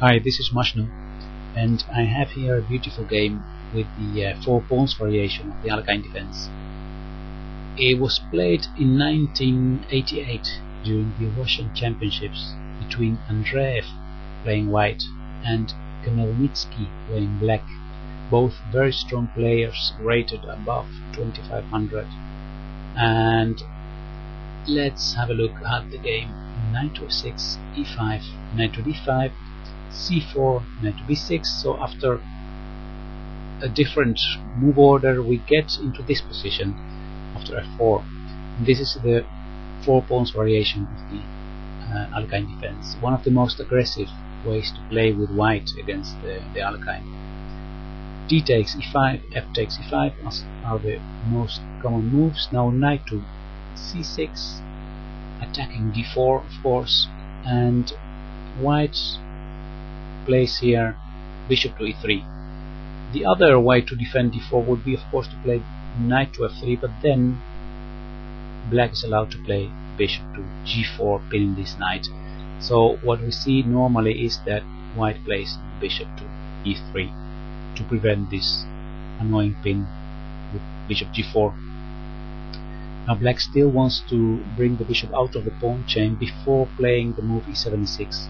Hi, this is Mashnu, and I have here a beautiful game with the 4 pawns variation of the Alekhine defense. It was played in 1988 during the Russian Championships between Andreev playing white and Khmelnytsky playing black, both very strong players rated above 2500. And let's have a look at the game. Knight to f6, e5, knight to d5, c4, knight to b6. So after a different move order we get into this position after f4. This is the 4 pawns variation of the Alekhine defense, one of the most aggressive ways to play with white against the Alekhine. D takes e5, f takes e5 are the most common moves. Now knight to c6, attacking d4 of course, and white plays here bishop to e3. The other way to defend d4 would be of course to play knight to f3, but then black is allowed to play bishop to g4, pinning this knight. So what we see normally is that white plays bishop to e3 to prevent this annoying pin with bishop g4. Now black still wants to bring the bishop out of the pawn chain before playing the move e7 e6.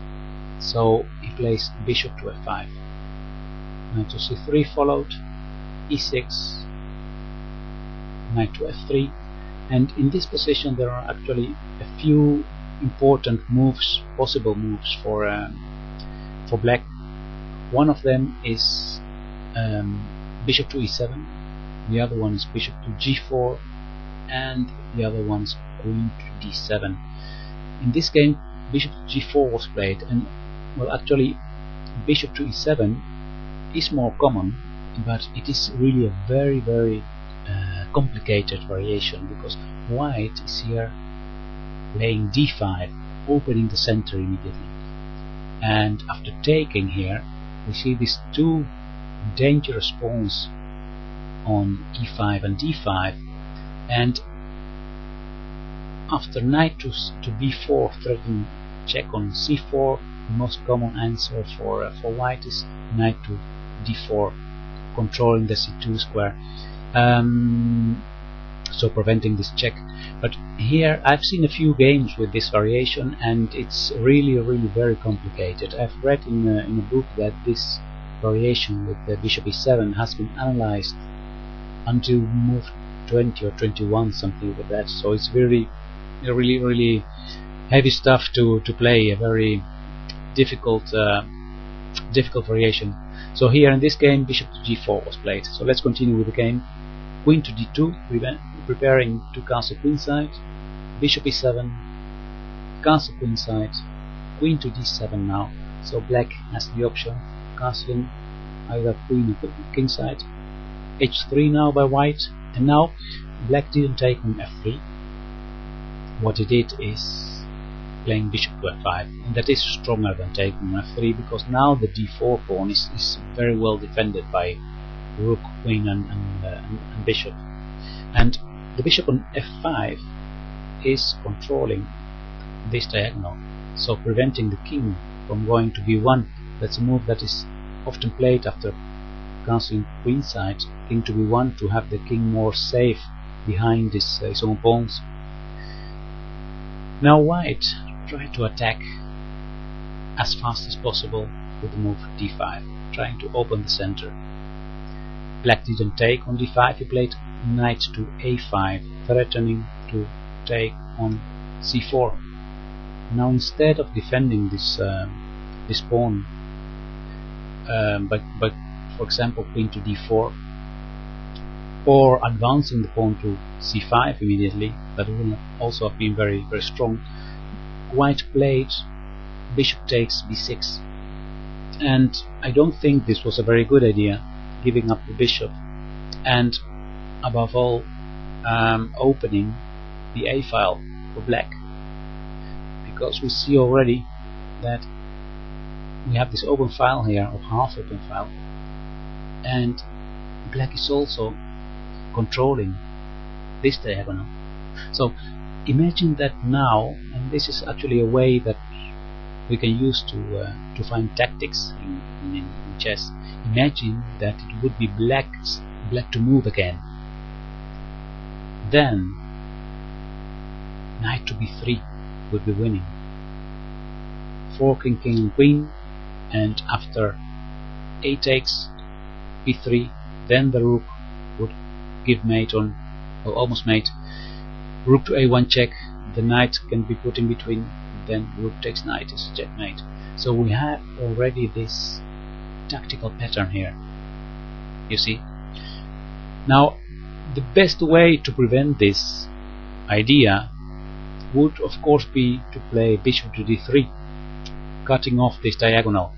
So he plays bishop to f5. Knight to c3 followed, e6, knight to f3, and in this position there are actually a few important moves, possible moves for black. One of them is bishop to e7, the other one is bishop to g4, and the other one's queen to d7. In this game bishop to g4 was played, and well, actually bishop to e7 is more common, but it is really a very complicated variation, because white is here playing d5, opening the center immediately, and after taking here we see these two dangerous pawns on e5 and d5, and after knight to b4 threatening check on c4, the most common answer for white is knight to d4, controlling the c2 square, so preventing this check. But here I've seen a few games with this variation, and it's really very complicated. I've read in a book that this variation with the bishop e7 has been analyzed until move 20 or 21, something like that. So it's really heavy stuff to play, a very difficult variation. So here in this game bishop to g4 was played. So let's continue with the game. Queen to d2, preparing to castle queenside, bishop e7, castle queenside, queen to d7 now. So black has the option of castling either queen or kingside. h3 now by white, and now black didn't take on f3. What he did is playing bishop to f5, and that is stronger than taking on f3, because now the d4 pawn is very well defended by rook, queen and bishop, and the bishop on f5 is controlling this diagonal, so preventing the king from going to b1. That's a move that is often played after castling queenside, king to b1, to have the king more safe behind his own pawns. Now white tried to attack as fast as possible with the move d5, trying to open the center. Black didn't take on d5, he played knight to a5, threatening to take on c4. Now instead of defending this pawn, but for example queen to d4, or advancing the pawn to c5 immediately, that would also have been very strong, white played bishop takes b6, and I don't think this was a very good idea, giving up the bishop, and above all opening the a file for black, because we see already that we have this open file here, or half open file, and black is also controlling this diagonal. So imagine that now, and this is actually a way that we can use to find tactics in chess. Imagine that it would be black to move again. Then knight to b3 would be winning. 4 king, king and queen, and after a takes b3, then the rook would give mate on, or almost mate. Rook to a1 check, the knight can be put in between, then rook takes knight is checkmate. So we have already this tactical pattern here, you see. Now the best way to prevent this idea would of course be to play bishop to d3, cutting off this diagonal,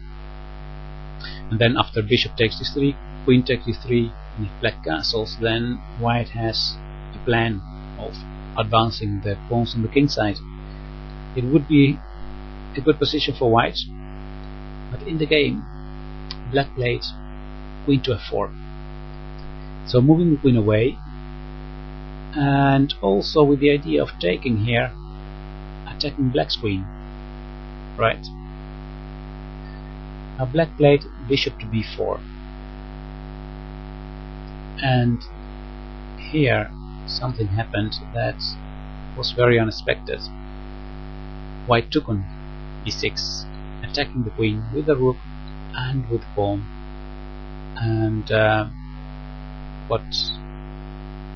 and then after bishop takes d3, queen takes d3, and if black castles, then white has a plan of advancing the pawns on the king side. It would be a good position for white, but in the game black played queen to f4, so moving the queen away, and also with the idea of taking here, attacking black's queen. Right. Now black played bishop to b4, and here something happened that was very unexpected. White took on b6, attacking the queen with the rook and with the pawn, and what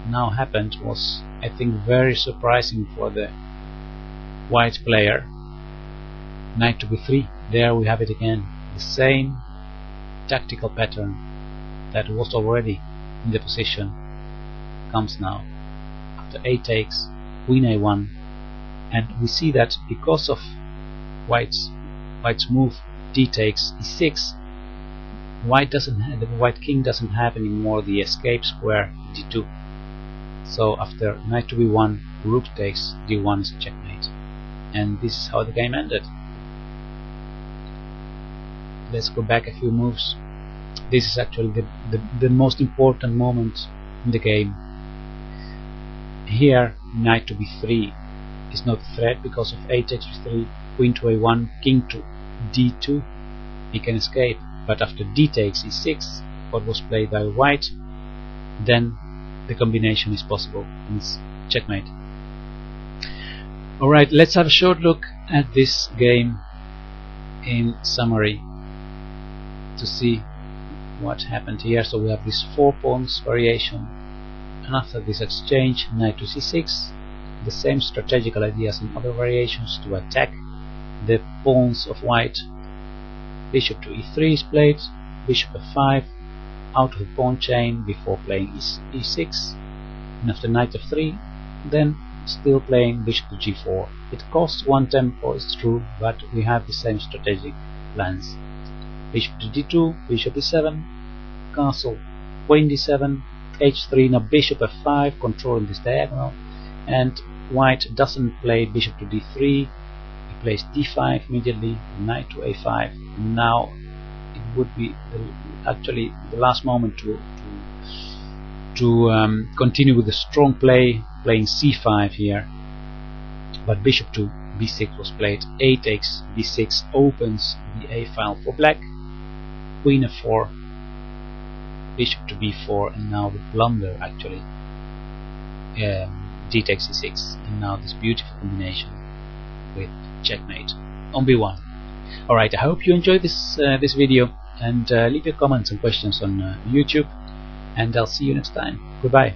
now happened was, I think, very surprising for the white player. Knight to b3, there we have it again, the same tactical pattern that was already in the position comes now. After a takes, queen a1, and we see that because of white's move d takes e6, the white king doesn't have anymore the escape square d2. So after knight to b1, rook takes d1 is checkmate, and this is how the game ended. Let's go back a few moves. This is actually the most important moment in the game. Here knight to b3 is not a threat because of a takes b3, queen to a1, king to d2, he can escape. But after d takes e6, what was played by white, then the combination is possible, and it's checkmate. Alright, let's have a short look at this game in summary to see what happened here. So we have this 4 pawns variation, and after this exchange, knight to c6, the same strategical ideas and other variations to attack the pawns of white. Bishop to e3 is played, bishop f5 out of the pawn chain before playing e6, and after knight f3, then still playing bishop to g4. It costs 1 tempo, it's true, but we have the same strategic plans. Bishop to d2, bishop e7, castle, queen d7, h3, now bishop f5, controlling this diagonal, and white doesn't play bishop to d3, he plays d5 immediately, knight to a5. Now it would be actually the last moment to continue with the strong play, playing c5 here, but bishop to b6 was played. A takes b6 opens the a file for black, queen f4, bishop to b4, and now the blunder actually, d takes e6, and now this beautiful combination with checkmate on b1. Alright, I hope you enjoyed this video, and leave your comments and questions on YouTube, and I'll see you next time. Goodbye.